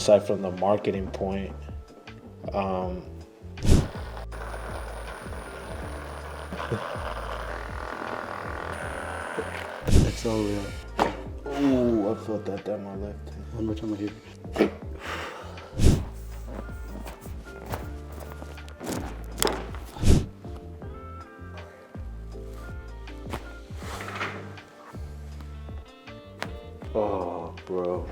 aside from the marketing point, It's so real. ooh, I felt that down my left hand. One more time I hear. Oh, bro.